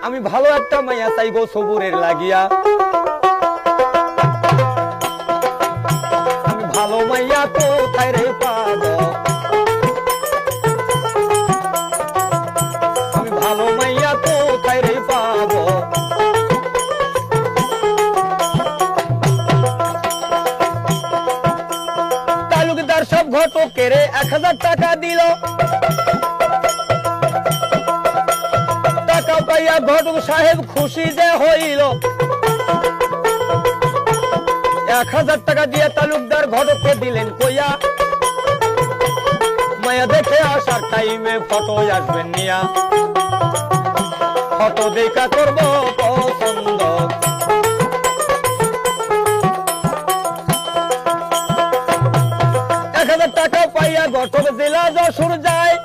আমি ভালো একটা মাইয়া চাই গো সবুরের লাগিয়া, আমি ভালো মাইয়া কোথায় রে পাবো, আমি ভালো মাইয়া কোথায় রে পাবো। তালুকদার সব ঘটকেরে 1000 টাকা দিল, টাকা পাইয়া ঘটক সাহেব খুশি যে হইল। 1000 টাকা দিয়ে তালুকদার ঘটককে দিলেন কইয়া, মায়া দেখে আসার টাইমে ফটো আসবেন নিয়া, ফটো দেখা করব পছন্দ। 1000 টাকা পাইয়া ঘটক জেলা যশোর যায়,